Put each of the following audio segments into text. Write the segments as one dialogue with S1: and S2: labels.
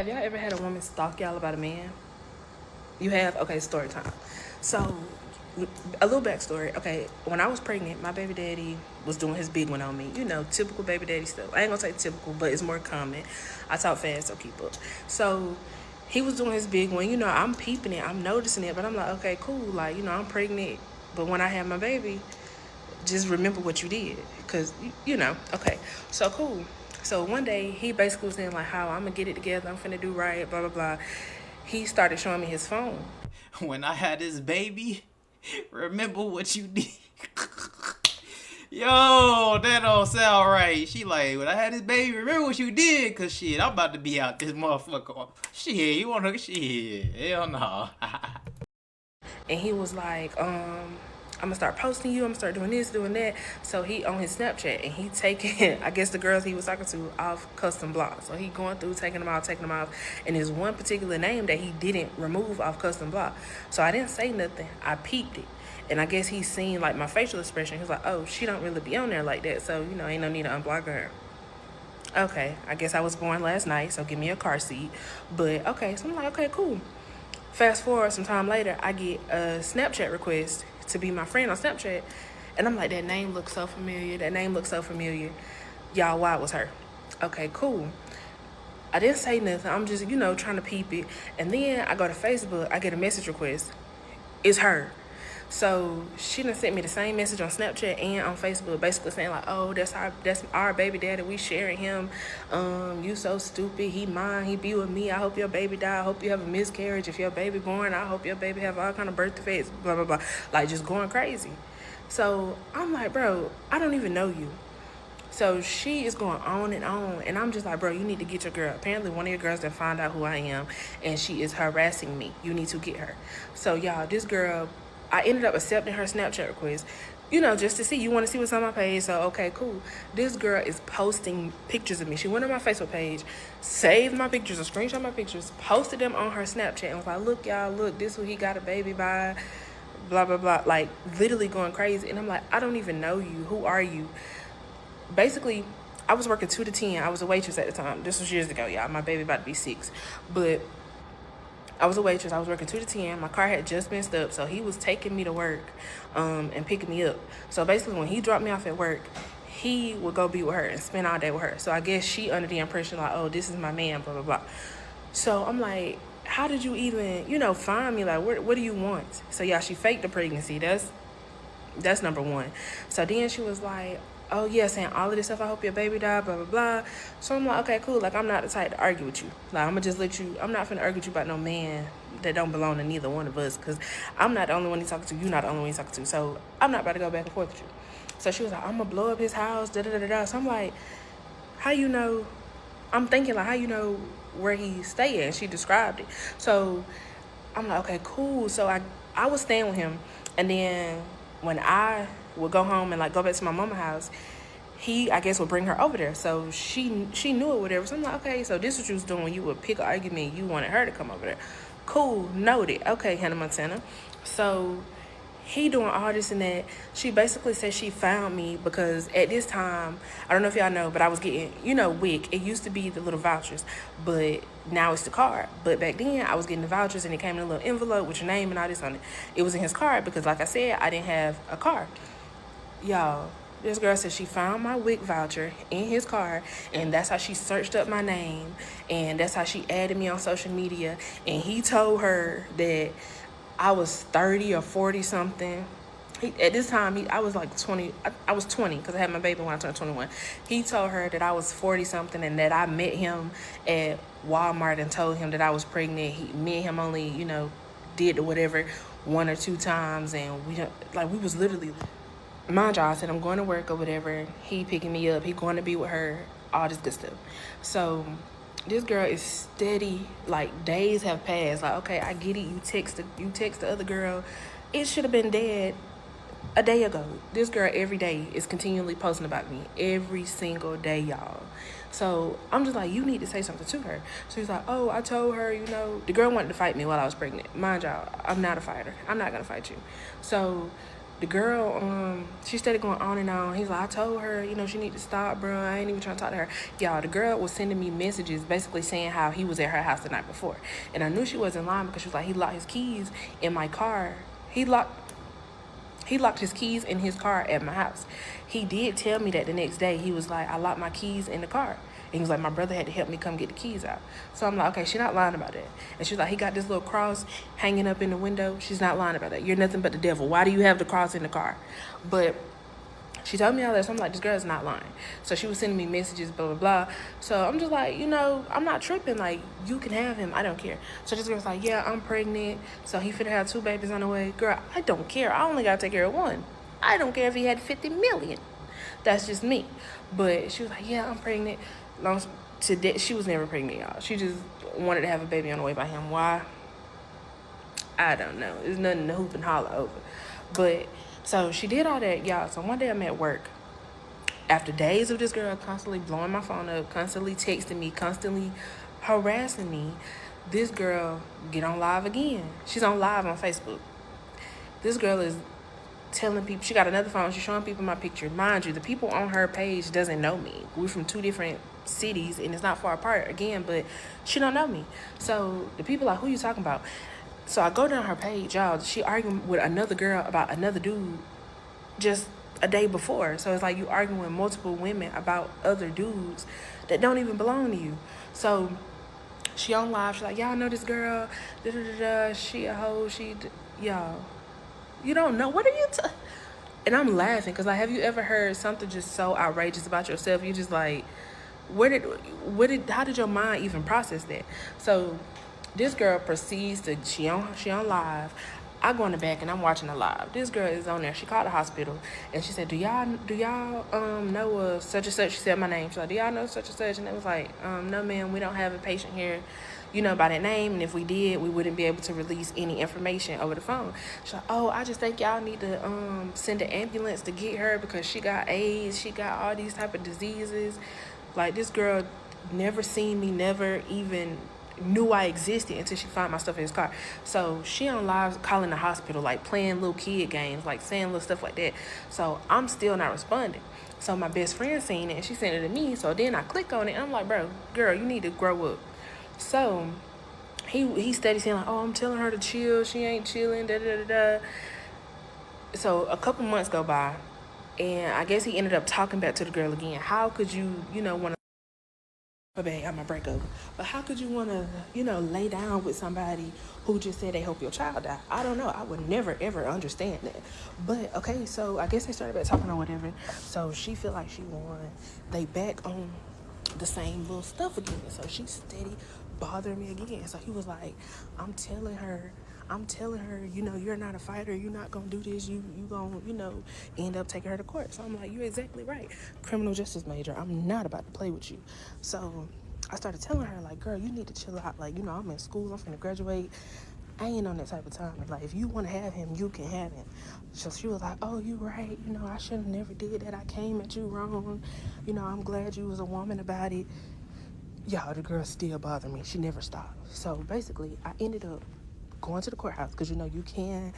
S1: Have y'all ever had a woman stalk y'all about a man? You have? Okay, story time. So, a little backstory. Okay, when I was pregnant, my baby daddy was doing his big one on me. You know, typical baby daddy stuff. I ain't gonna say typical, but it's more common. I talk fast, so keep up. So, he was doing his big one. You know, I'm peeping it, I'm noticing it, but I'm like, okay, cool. Like, you know, I'm pregnant, but when I have my baby, just remember what you did. Because, you know, okay. So, cool. So, one day, he basically was saying, like, how I'm going to get it together. I'm finna do right, blah, blah, blah. He started showing me his phone.
S2: When I had this baby, remember what you did. Yo, that don't sound right. She like, when I had this baby, remember what you did? Cause shit, I'm about to be out this motherfucker. Shit, you wanna, shit, hell no.
S1: And he was like, I'm gonna start posting you. I'm gonna start doing this, doing that. So he on his Snapchat and he taking, I guess the girls he was talking to off custom block. So he going through taking them off, and there's one particular name that he didn't remove off custom block. So I didn't say nothing. I peeped it, and I guess he seen like my facial expression. He was like, oh, she don't really be on there like that. So you know, ain't no need to unblock her. Okay, I guess I was born last night, so give me a car seat. But okay, so I'm like, okay, cool. Fast forward some time later, I get a Snapchat request to be my friend on Snapchat. And I'm like, that name looks so familiar. That name looks so familiar. Y'all, why it was her? Okay, cool. I didn't say nothing. I'm just, you know, trying to peep it. And then I go to Facebook. I get a message request. It's her. So she done sent me the same message on Snapchat and on Facebook, basically saying like, "Oh, that's our baby daddy. We sharing him. You so stupid. He mine. He be with me. I hope your baby die. I hope you have a miscarriage. If your baby born, I hope your baby have all kind of birth defects. Blah blah blah. Like just going crazy." So I'm like, bro, I don't even know you. So she is going on, and I'm just like, bro, you need to get your girl. Apparently, one of your girls that found out who I am, and she is harassing me. You need to get her. So y'all, this girl, I ended up accepting her Snapchat request, you know, just to see. You want to see what's on my page, so okay, cool. This girl is posting pictures of me. She went on my Facebook page, saved my pictures, or screenshot my pictures, posted them on her Snapchat, and was like, look, y'all, look, this who he got a baby by, blah, blah, blah. Like, literally going crazy. And I'm like, I don't even know you. Who are you? Basically, I was working 2 to 10. I was a waitress at the time. This was years ago, y'all. My baby about to be 6. But I was a waitress. I was working 2 to 10. My car had just been stopped, so he was taking me to work and picking me up. So basically, when he dropped me off at work, he would go be with her and spend all day with her. So I guess she under the impression like, oh, this is my man, blah, blah, blah. So I'm like, how did you even, you know, find me? Like, what do you want? So yeah, she faked the pregnancy. That's number one. So then she was like, oh yeah, saying all of this stuff, I hope your baby died, blah, blah, blah. So I'm like, okay, cool. Like, I'm not the type to argue with you. Like, I'm gonna just let you, I'm not finna argue with you about no man that don't belong to neither one of us. Cause I'm not the only one he's talking to, you're not the only one he's talking to. So I'm not about to go back and forth with you. So she was like, I'm gonna blow up his house, da da da da. So I'm like, how you know? I'm thinking like, how you know where he stay at? And she described it. So I'm like, okay, cool. So I was staying with him, and then when I would go home and like go back to my mama's house, he, I guess, would bring her over there. So she knew it, whatever. So I'm like, okay, so this is what you was doing when you would pick an argument. You wanted her to come over there. Cool, noted. Okay, Hannah Montana. So he doing all this and that. She basically said she found me because at this time, I don't know if y'all know, but I was getting, you know, WIC. It used to be the little vouchers, but now it's the card. But back then, I was getting the vouchers and it came in a little envelope with your name and all this on it. It was in his card because, like I said, I didn't have a card. Y'all, this girl said she found my WIC voucher in his car, and that's how she searched up my name, and that's how she added me on social media. And he told her that I was 30 or 40 something. At this time, I was like 20. I was 20 because I had my baby when I turned 21. He told her that I was 40 something and that I met him at Walmart and told him that I was pregnant. Me and him only, you know, did whatever 1 or 2 times, and we was literally, mind y'all, I said I'm going to work or whatever. He picking me up. He going to be with her. All this good stuff. So this girl is steady. Like, days have passed. Like, okay, I get it. You text the other girl. It should have been dead a day ago. This girl every day is continually posting about me. Every single day, y'all. So I'm just like, you need to say something to her. So he's like, oh, I told her, you know, the girl wanted to fight me while I was pregnant. Mind y'all, I'm not a fighter. I'm not gonna fight you. So The girl, she started going on and on. He's like, I told her, she need to stop, bro. I ain't even trying to talk to her. Y'all, the girl was sending me messages basically saying how he was at her house the night before. And I knew she wasn't lying because she was like, he locked his keys in my car. He locked his keys in his car at my house. He did tell me that the next day. He was like, I locked my keys in the car. And he was like, my brother had to help me come get the keys out. So I'm like, okay, she's not lying about that. And she's like, he got this little cross hanging up in the window. She's not lying about that. You're nothing but the devil. Why do you have the cross in the car? But she told me all that. So I'm like, this girl's not lying. So she was sending me messages, blah, blah, blah. So I'm just like, I'm not tripping. Like, you can have him. I don't care. So this girl's like, yeah, I'm pregnant. So he finna have 2 babies on the way. Girl, I don't care. I only got to take care of one. I don't care if he had 50 million. That's just me. But she was like, yeah, I'm pregnant. She was never pregnant, y'all. She just wanted to have a baby on the way by him. Why? I don't know. There's nothing to hoop and holler over. But, so she did all that, y'all. So one day I'm at work. After days of this girl constantly blowing my phone up, constantly texting me, constantly harassing me, this girl get on live again. She's on live on Facebook. This girl is telling people, she got another phone, she's showing people my picture. Mind you, the people on her page doesn't know me. We're from 2 different cities and it's not far apart again, but she don't know me. So the people are like, who you talking about? So I go down her page, y'all. She arguing with another girl about another dude just a day before. So it's like you arguing with multiple women about other dudes that don't even belong to you. So she on live, she's like, y'all know this girl, da da da da, she a hoe, y'all. You don't know. What are you and I'm laughing because, like, have you ever heard something just so outrageous about yourself? You just like, how did your mind even process that? So this girl proceeds to, she on live. I go in the back and I'm watching the live. This girl is on there. She called the hospital and she said, do y'all know of such and such? She said my name. She's like, do y'all know such and such? And it was like, no ma'am, we don't have a patient here, by that name. And if we did, we wouldn't be able to release any information over the phone. She's like, oh, I just think y'all need to send an ambulance to get her because she got AIDS. She got all these type of diseases. Like, this girl never seen me, never even knew I existed until she found my stuff in his car. So she on live calling the hospital, like playing little kid games, like saying little stuff like that. So I'm still not responding. So my best friend seen it and she sent it to me. So then I click on it and I'm like, bro, girl, you need to grow up. So he steady saying like, oh, I'm telling her to chill. She ain't chilling, da da da da. So a couple months go by and I guess he ended up talking back to the girl again. How could you, want to, but babe, I'm a break over. But how could you want to, lay down with somebody who just said they hope your child die? I don't know. I would never, ever understand that. But, okay, so I guess they started back talking or whatever. So she feel like she won. They back on the same little stuff again. So she steady bothering me again. So he was like, I'm telling her, you're not a fighter. You're not going to do this. You going to, end up taking her to court. So I'm like, you're exactly right. Criminal justice major. I'm not about to play with you. So I started telling her, like, girl, you need to chill out. Like, I'm in school. I'm finna graduate. I ain't on that type of time. Like, if you want to have him, you can have him. So she was like, oh, you right. I should have never did that. I came at you wrong. I'm glad you was a woman about it. Y'all, the girl still bothering me. She never stopped. So basically, I ended up going to the courthouse because, you can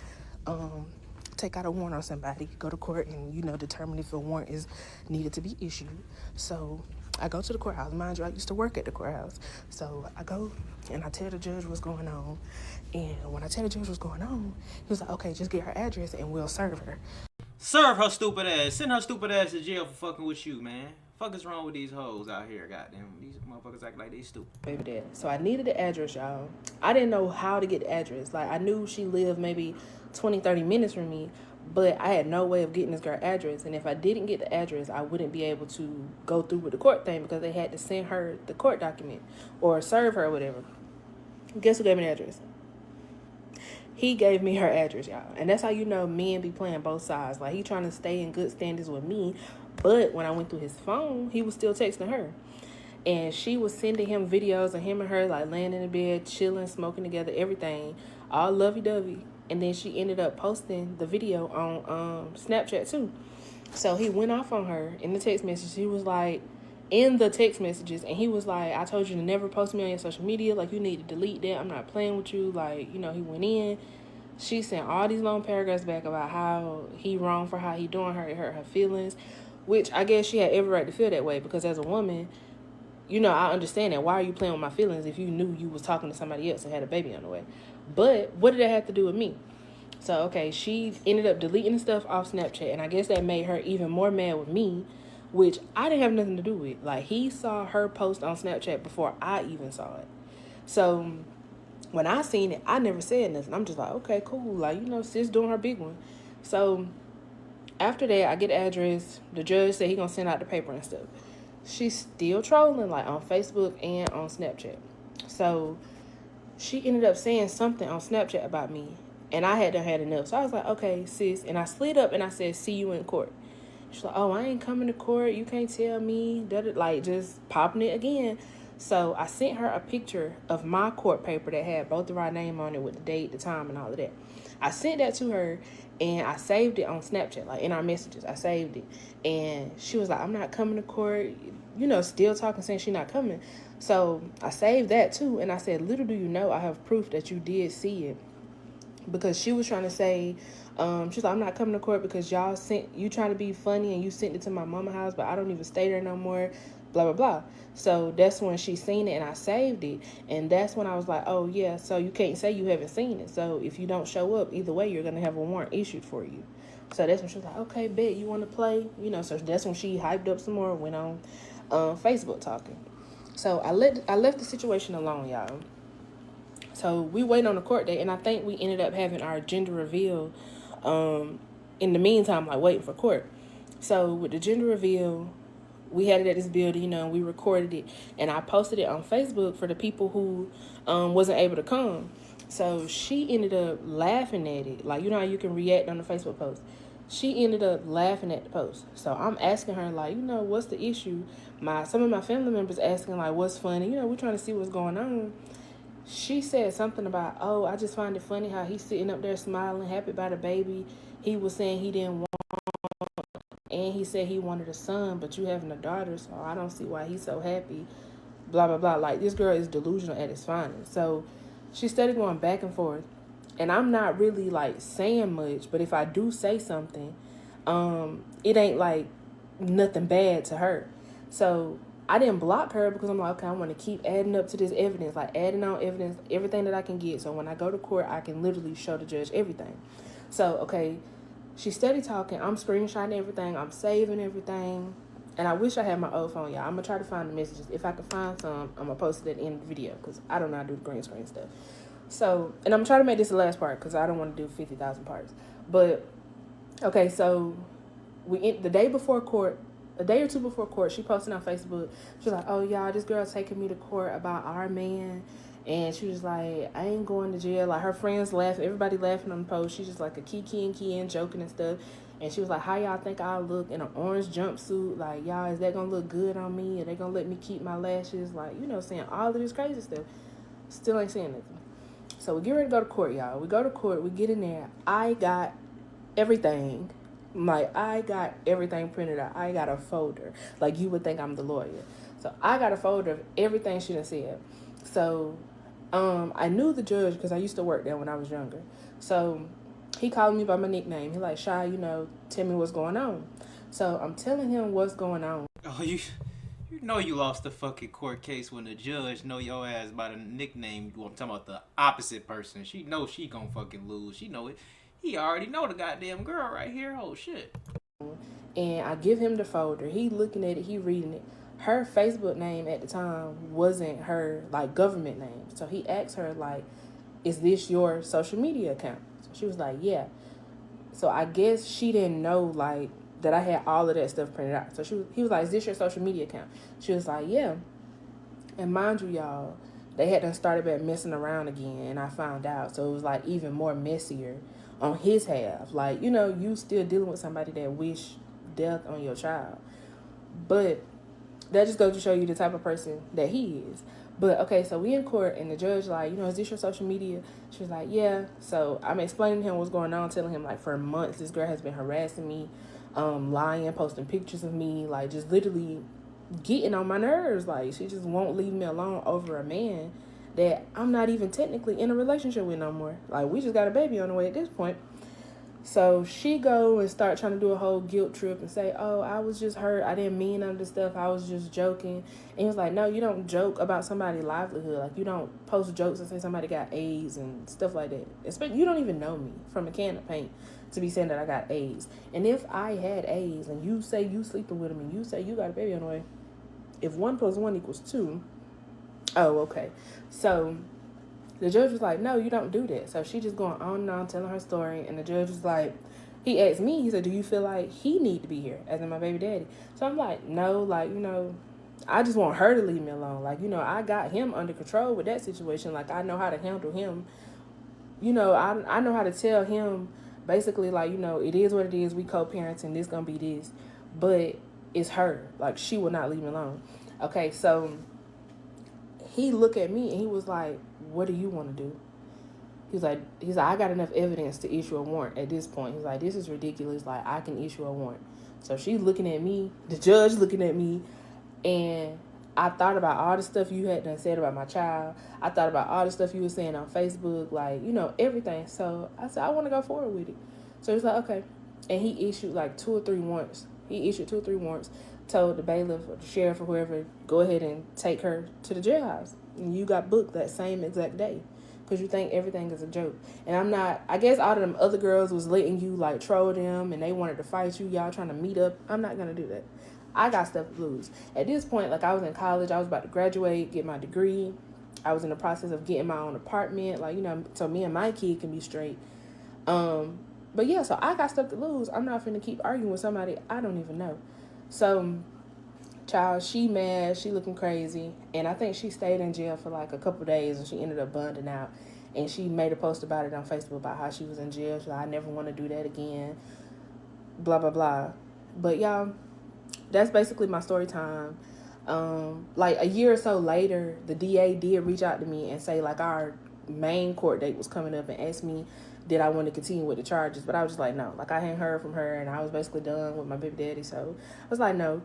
S1: take out a warrant on somebody, go to court and, determine if a warrant is needed to be issued. So I go to the courthouse. Mind you, I used to work at the courthouse. So I go and I tell the judge what's going on. And when I tell the judge what's going on, he was like, okay, just get her address and we'll serve her.
S2: Serve her stupid ass. Send her stupid ass to jail for fucking with you, man. Fuck is wrong with these hoes out here, goddamn. These motherfuckers act like they stupid.
S1: Baby dad. So I needed the address, y'all. I didn't know how to get the address. Like, I knew she lived maybe 20, 30 minutes from me, but I had no way of getting this girl address. And if I didn't get the address, I wouldn't be able to go through with the court thing because they had to send her the court document or serve her or whatever. Guess who gave me the address? He gave me her address, y'all. And that's how men be playing both sides. Like, he trying to stay in good standings with me, but when I went through his phone, he was still texting her. And she was sending him videos of him and her, like, laying in the bed, chilling, smoking together, everything. All lovey-dovey. And then she ended up posting the video on Snapchat, too. So he went off on her in the text message. He was like, in the text messages, and he was like, I told you to never post me on your social media. Like, you need to delete that. I'm not playing with you. Like, he went in. She sent all these long paragraphs back about how he wrong for how he doing her. It hurt her feelings, which I guess she had every right to feel that way because as a woman, I understand that. Why are you playing with my feelings if you knew you was talking to somebody else and had a baby on the way? But what did that have to do with me? So, okay, she ended up deleting stuff off Snapchat, and I guess that made her even more mad with me, which I didn't have nothing to do with. Like, he saw her post on Snapchat before I even saw it. So, when I seen it, I never said nothing. I'm just like, okay, cool. Like, sis doing her big one. So, after that, I get the address. The judge said he gonna send out the paper and stuff. She's still trolling, like, on Facebook and on Snapchat. So, she ended up saying something on Snapchat about me, and I hadn't had enough. So I was like, okay, sis. And I slid up and I said, see you in court. She's like, oh, I ain't coming to court. You can't tell me. Like, just popping it again. So I sent her a picture of my court paper that had both of our name on it with the date, the time, and all of that. I sent that to her, and I saved it on Snapchat, like in our messages. I saved it. And she was like, I'm not coming to court. Still talking, saying she's not coming. So I saved that too, and I said, little do you know, I have proof that you did see it. Because she was trying to say, she's like, I'm not coming to court because you trying to be funny and you sent it to my mama house, but I don't even stay there no more, blah, blah, blah. So that's when she seen it and I saved it. And that's when I was like, oh, yeah, so you can't say you haven't seen it. So if you don't show up, either way, you're going to have a warrant issued for you. So that's when she was like, okay, bet, you want to play? So that's when she hyped up some more, went on Facebook talking. So I left the situation alone, y'all. So we waited on the court date, and I think we ended up having our gender reveal in the meantime, like waiting for court. So with the gender reveal, we had it at this building, and we recorded it, and I posted it on Facebook for the people who wasn't able to come. So she ended up laughing at it. Like, how you can react on the Facebook post. She ended up laughing at the post. So I'm asking her, like, what's the issue? Some of my family members asking, like, what's funny? We're trying to see what's going on. She said something about, oh, I just find it funny how he's sitting up there smiling, happy about a baby. He was saying he didn't want, and he said he wanted a son, but you having a daughter, so I don't see why he's so happy, blah, blah, blah. Like, this girl is delusional at its finest. So she started going back and forth, and I'm not really, like, saying much, but if I do say something, it ain't, like, nothing bad to her. So I didn't block her because I'm like, okay, I want to keep adding up to this evidence, like adding on evidence, everything that I can get. So when I go to court, I can literally show the judge everything. So, okay, she steady talking. I'm screenshotting everything. I'm saving everything. And I wish I had my old phone, y'all. I'm going to try to find the messages. If I can find some, I'm going to post it at the end of the video because I don't know how to do the green screen stuff. So, and I'm trying to make this the last part because I don't want to do 50,000 parts. But, okay, so the day before court, a day or two before court, she posted on Facebook. She was like, oh, y'all, this girl taking me to court about our man. And she was like, I ain't going to jail. Like, her friends laughing. Everybody laughing on the post. She's just like a keying, joking and stuff. And she was like, how y'all think I'll look in an orange jumpsuit? Like, y'all, is that going to look good on me? Are they going to let me keep my lashes? Like, saying all of this crazy stuff. Still ain't saying nothing. So we get ready to go to court, y'all. We go to court. We get in there. I got everything. Like, I got everything printed out. I got a folder. Like, you would think I'm the lawyer. So I got a folder of everything she done said. So I knew the judge because I used to work there when I was younger. So he called me by my nickname. He like, Shy, tell me what's going on. So I'm telling him what's going on.
S2: Oh, you know you lost the fucking court case when the judge know your ass by the nickname. I'm talking about the opposite person. She know she gonna fucking lose. She know it. He already know the goddamn girl right here. Oh, shit.
S1: And I give him the folder. He looking at it. He reading it. Her Facebook name at the time wasn't her, like, government name. So he asked her, like, is this your social media account? So she was like, yeah. So I guess she didn't know, like, that I had all of that stuff printed out. So he was like, is this your social media account? She was like, yeah. And mind you, y'all, they had done started back messing around again, and I found out. So it was, like, even more messier on his half. Like, you still dealing with somebody that wish death on your child. But that just goes to show you the type of person that he is. But, okay, so we in court, and the judge like, is this your social media? She was like, yeah. So I'm explaining to him what's going on, telling him, like, for months, this girl has been harassing me, lying, posting pictures of me, like, just literally getting on my nerves. Like, she just won't leave me alone over a man that I'm not even technically in a relationship with no more. Like, we just got a baby on the way at this point. So she go and start trying to do a whole guilt trip and say, oh, I was just hurt. I didn't mean none of this stuff. I was just joking. And he was like, no, you don't joke about somebody's livelihood. Like, you don't post jokes and say somebody got AIDS and stuff like that. Especially, you don't even know me from a can of paint to be saying that I got AIDS. And if I had AIDS and you say you sleeping with him and you say you got a baby on the way, if 1 + 1 = 2, oh, okay. So the judge was like, no, you don't do that. So she just going on and on telling her story. And the judge was like, he asked me, he said, do you feel like he need to be here, as in my baby daddy? So I'm like, no, like, I just want her to leave me alone. Like, I got him under control with that situation. Like, I know how to handle him. I know how to tell him basically, like, it is what it is. We co-parenting. This gonna be this. But it's her. Like, she will not leave me alone. Okay, so he looked at me and he was like, what do you want to do? He's like, I got enough evidence to issue a warrant at this point. He's like, this is ridiculous. Like, I can issue a warrant. So she's looking at me, the judge looking at me, and I thought about all the stuff you had done said about my child. I thought about all the stuff you were saying on Facebook, like, everything. So I said, I want to go forward with it. So he's like, okay. And he issued like 2 or 3 warrants. He issued 2 or 3 warrants, told the bailiff or the sheriff or whoever, go ahead and take her to the jailhouse. And you got booked that same exact day. Because you think everything is a joke. And I'm not, I guess all of them other girls was letting you like troll them and they wanted to fight you, y'all trying to meet up. I'm not going to do that. I got stuff to lose. At this point, like, I was in college, I was about to graduate, get my degree. I was in the process of getting my own apartment, like, so me and my kid can be straight. But yeah, so I got stuff to lose. I'm not finna keep arguing with somebody I don't even know. So, child, she mad, she looking crazy, and I think she stayed in jail for like a couple days, and she ended up bonding out. And she made a post about it on Facebook about how she was in jail. She's like, I never want to do that again. Blah blah blah. But y'all, that's basically my story time. Like a year or so later, the DA did reach out to me and say like our main court date was coming up and asked me did I want to continue with the charges. But I was just like, no. Like, I hadn't heard from her and I was basically done with my baby daddy. So I was like, no.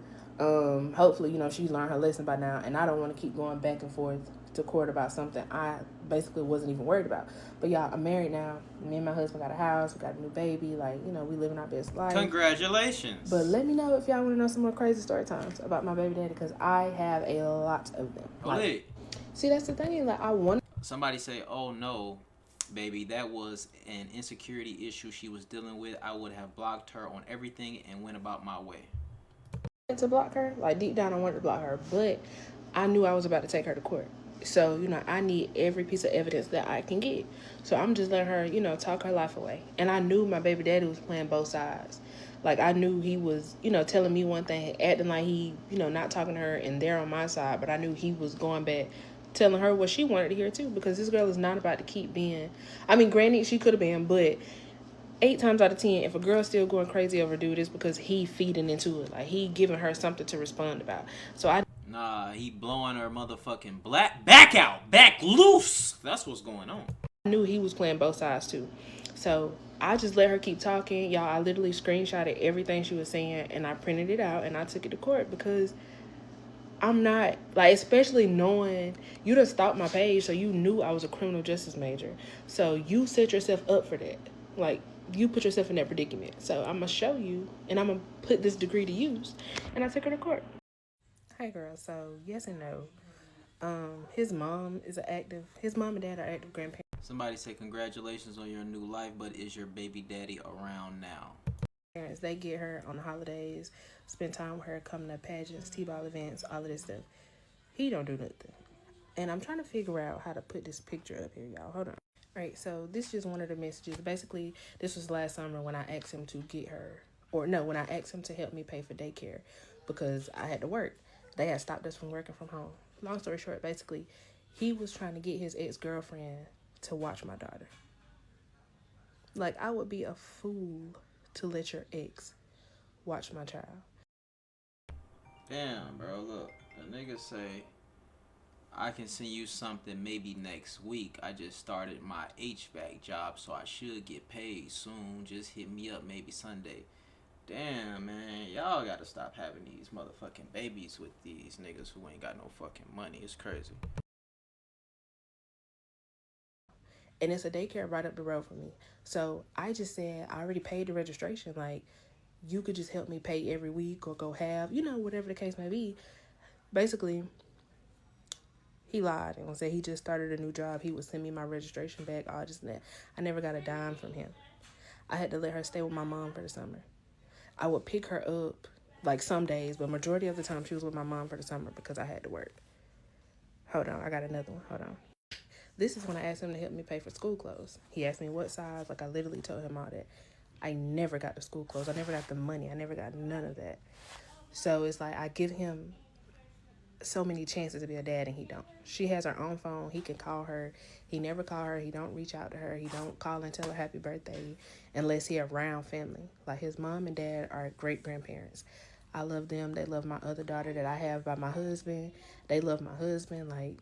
S1: Hopefully, she learned her lesson by now, and I don't want to keep going back and forth to court about something I basically wasn't even worried about. But y'all, I'm married now. Me and my husband got a house, we got a new baby, like, we living our best life.
S2: Congratulations.
S1: But let me know if y'all want to know some more crazy story times about my baby daddy, because I have a lot of them. Like, see, that's the thing, like, I want
S2: somebody say, oh no, baby, that was an insecurity issue she was dealing with. I would have blocked her on everything and went about my way.
S1: to block her. Like, deep down, I wanted to block her, but I knew I was about to take her to court. So, I need every piece of evidence that I can get. So I'm just letting her, talk her life away. And I knew my baby daddy was playing both sides. Like, I knew he was, telling me one thing, acting like he, not talking to her and there on my side. But I knew he was going back, telling her what she wanted to hear too. Because this girl is not about to keep being, I mean, granted, she could have been, but 8 times out of 10, if a girl's still going crazy over a dude, it's because he feeding into it. Like, he giving her something to respond about. So
S2: Nah, he blowing her motherfucking back out, back loose. That's what's going on.
S1: I knew he was playing both sides too. So I just let her keep talking. Y'all, I literally screenshotted everything she was saying and I printed it out and I took it to court because I'm not, like, especially knowing you done stalked my page, so you knew I was a criminal justice major. So you set yourself up for that. Like, you put yourself in that predicament. So I'm going to show you and I'm going to put this degree to use. And I took her to court. Hey girl, so yes and no. His mom and dad are active grandparents.
S2: Somebody say congratulations on your new life, but is your baby daddy around now?
S1: They get her on the holidays, spend time with her, come to pageants, T-ball events, all of this stuff. He don't do nothing. And I'm trying to figure out how to put this picture up here, y'all. Hold on. All right, so this is just one of the messages. Basically, this was last summer when I asked him to get her, or no, when I asked him to help me pay for daycare because I had to work. They had stopped us from working from home. Long story short, basically, he was trying to get his ex-girlfriend to watch my daughter. Like, I would be a fool to let your ex watch my child.
S2: Damn, bro, look, the nigga say, I can send you something maybe next week. I just started my HVAC job, so I should get paid soon. Just hit me up maybe Sunday. Damn, man, y'all gotta stop having these motherfucking babies with these niggas who ain't got no fucking money. It's crazy.
S1: and it's a daycare right up the road from me. So I just said, I already paid the registration. Like, you could just help me pay every week or go half, whatever the case may be. Basically, he lied and said he just started a new job. He would send me my registration back, all this and that. I never got a dime from him. I had to let her stay with my mom for the summer. I would pick her up like some days, but majority of the time she was with my mom for the summer because I had to work. Hold on, I got another one. Hold on. This is when I asked him to help me pay for school clothes. He asked me what size. Like, I literally told him all that. I never got the school clothes. I never got the money. I never got none of that. So it's like I give him so many chances to be a dad and he don't. She has her own phone. He can call her. He never call her. He don't reach out to her. He don't call and tell her happy birthday unless he around family. Like, his mom and dad are great grandparents. I love them. They love my other daughter that I have by my husband. They love my husband. Like,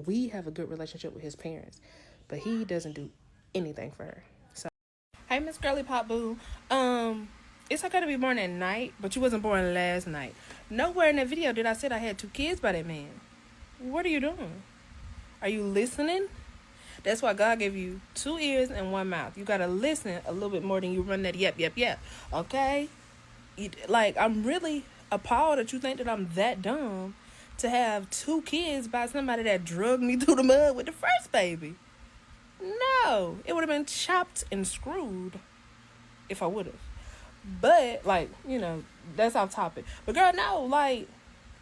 S1: we have a good relationship with his parents, but he doesn't do anything for her. So, hey, Miss Girly Pop Boo. It's okay to be born at night, but you wasn't born last night. Nowhere in that video did I say I had 2 kids by that man. What are you doing? Are you listening? That's why God gave you 2 ears and 1 mouth. You gotta listen a little bit more than you run that yep, yep, yep. Okay? Like, I'm really appalled that you think that I'm that dumb to have 2 kids by somebody that drugged me through the mud with the first baby. No, it would have been chopped and screwed if I would have. But, like, that's off topic. But, girl, no, like,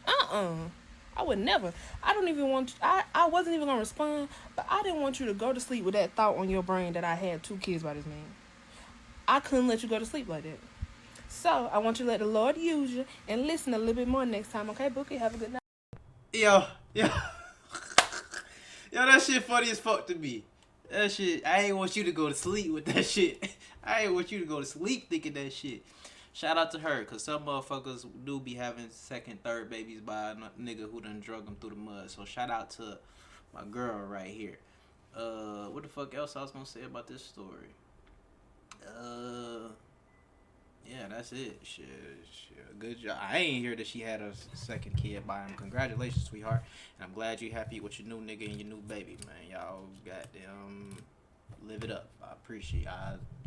S1: I would never. I don't even want, I wasn't even going to respond, but I didn't want you to go to sleep with that thought on your brain that I had 2 kids by this man. I couldn't let you go to sleep like that. So, I want you to let the Lord use you and listen a little bit more next time, okay, Bookie? Have a good night.
S2: Yo. Yo, that shit funny as fuck to me. That shit, I ain't want you to go to sleep with that shit. I ain't want you to go to sleep thinking that shit. Shout out to her, because some motherfuckers do be having second, third babies by a nigga who done drug them through the mud. So shout out to my girl right here. What the fuck else I was gonna say about this story? Yeah, that's it. Shit, good job. I ain't hear that she had a second kid by him. Congratulations, sweetheart. And I'm glad you happy with your new nigga and your new baby, man. Y'all goddamn live it up. I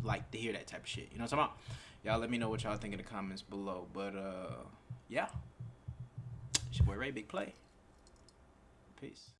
S2: like to hear that type of shit. You know what I'm talking about? Y'all let me know what y'all think in the comments below. But yeah. It's your boy Ray, big play. Peace.